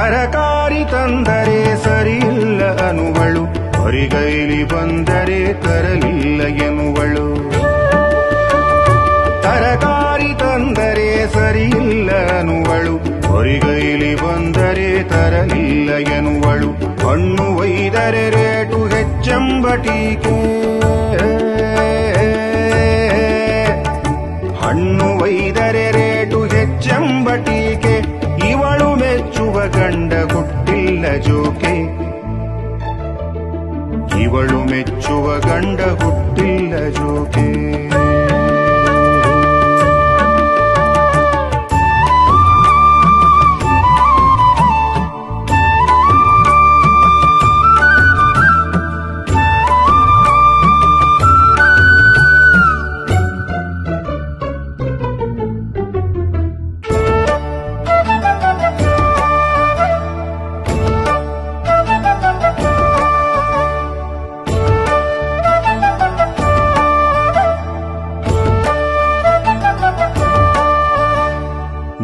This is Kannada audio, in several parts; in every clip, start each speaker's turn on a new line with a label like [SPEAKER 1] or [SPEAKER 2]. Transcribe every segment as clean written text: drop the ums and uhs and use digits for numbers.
[SPEAKER 1] ತರಕಾರಿ ತಂದರೆ ಸರಿಯಿಲ್ಲ ಅನುವಳು, ಹೊರಿಗೈಲಿ ಬಂದರೆ ತರಲಿಲ್ಲ ಎನ್ನುವಳು. ತರಕಾರಿ ತಂದರೆ ಸರಿಯಿಲ್ಲ ಅನುವಳು, ಹೊರಿಗೈಲಿ ಬಂದರೆ ತರಲಿಲ್ಲ ಎನ್ನುವಳು. ಹಣ್ಣು ಒಯ್ದರೆ ರೇಟು ಹೆಚ್ಚೆಂಬ ಟೀಕೆ, ಹಣ್ಣು ಒಯ್ದರೆ ರೇಟು ಹೆಚ್ಚೆಂಬ ಟೀಕೆ. ಇವಳು ಮೆಚ್ಚುವ ಗಂಡ ಹುಟ್ಟಿಲ್ಲ ಜೋಕೆ, ಇವಳು ಮೆಚ್ಚುವ ಗಂಡ ಹುಟ್ಟಿಲ್ಲ ಜೋಕೆ.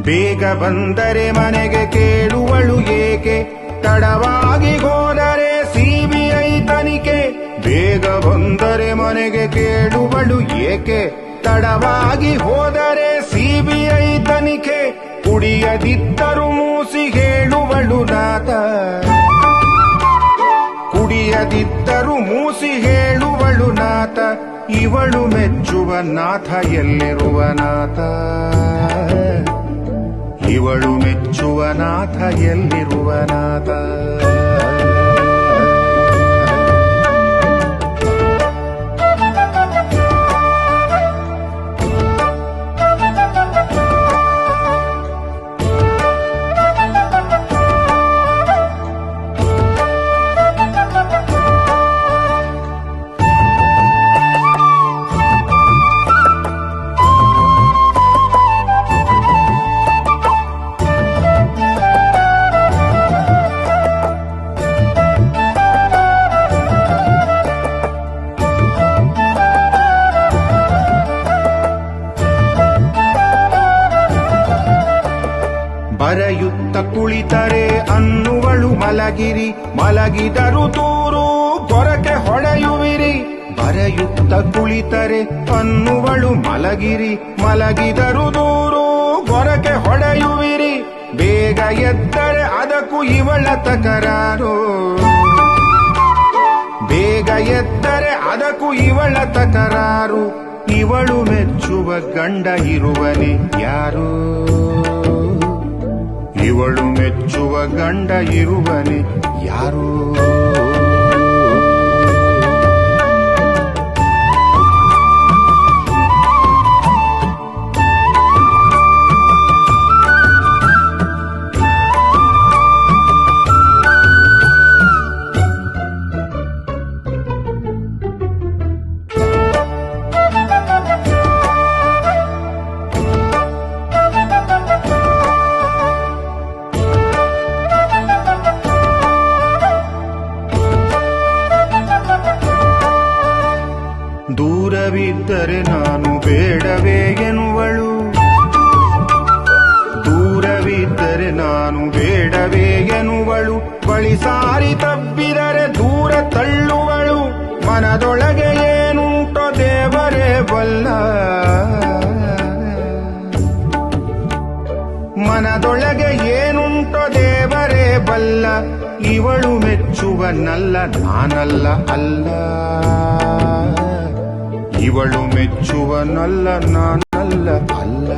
[SPEAKER 1] ಬೇಗ ಬಂದರೆ ಮನೆಗೆ ಕೇಳುವಳು ಏಕೆ, ತಡವಾಗಿ ಹೋದರೆ ಸಿಬಿಐ ತನಿಖೆ. ಬೇಗ ಬಂದರೆ ಮನೆಗೆ ಕೇಳುವಳು ಏಕೆ, ತಡವಾಗಿ ಹೋದರೆ ಸಿಬಿಐ ತನಿಖೆ. ಕುಡಿಯದಿದ್ದರೂ ಮೂಸಿ ಹೇಳುವಳು ನಾಥ, ಕುಡಿಯದಿದ್ದರೂ ಮೂಸಿ ಹೇಳುವಳು ನಾಥ. ಇವಳು ಮೆಚ್ಚುವ ನಾಥ ಎಲ್ಲಿರುವ ನಾಥ, ಇವಳು ಮೆಚ್ಚುವ ನಾಥ ಎಲ್ಲಿರುವ ನಾಥ. ಬರೆಯುತ್ತ ಕುಳಿತರೆ ಅನ್ನುವಳು ಮಲಗಿರಿ, ಮಲಗಿದರು ದೂರು ಗೊರಕೆ ಹೊಡೆಯುವಿರಿ. ಬರೆಯುತ್ತ ಕುಳಿತರೆ ಅನ್ನುವಳು ಮಲಗಿರಿ, ಮಲಗಿದರು ದೂರು ಗೊರಕೆ ಹೊಡೆಯುವಿರಿ. ಬೇಗ ಎದ್ದರೆ ಅದಕ್ಕೂ ಇವಳ ತಕರಾರು, ಬೇಗ ಎದ್ದರೆ ಅದಕ್ಕೂ ಇವಳ ತಕರಾರು. ಇವಳು ಮೆಚ್ಚುವ ಗಂಡ ಇರುವನೆ ಯಾರು, ಇವಳು ಮೆಚ್ಚುವ ಗಂಡ ಇರುವನೆ ಯಾರು. ದೂರವಿದ್ದರೆ ನಾನು ಬೇಡವೇ ಎನ್ನುವಳು, ದೂರವಿದ್ದರೆ ನಾನು ಬೇಡವೇ ಎನ್ನುವಳು. ಬಳಿ ಸಾರಿ ತಪ್ಪಿದರೆ ದೂರ ತಳ್ಳುವಳು. ಮನದೊಳಗೆ ಏನುಂಟೋ ದೇವರೇ ಬಲ್ಲ, ಮನದೊಳಗೆ ಏನುಂಟೋ ದೇವರೇ ಬಲ್ಲ. ಇವಳು ಮೆಚ್ಚುವನಲ್ಲ ನಾನಲ್ಲ ಅಲ್ಲ, ಇವಳು ಮೆಚ್ಚುವನಲ್ಲ ನಾನಲ್ಲ ಅಲ್ಲ.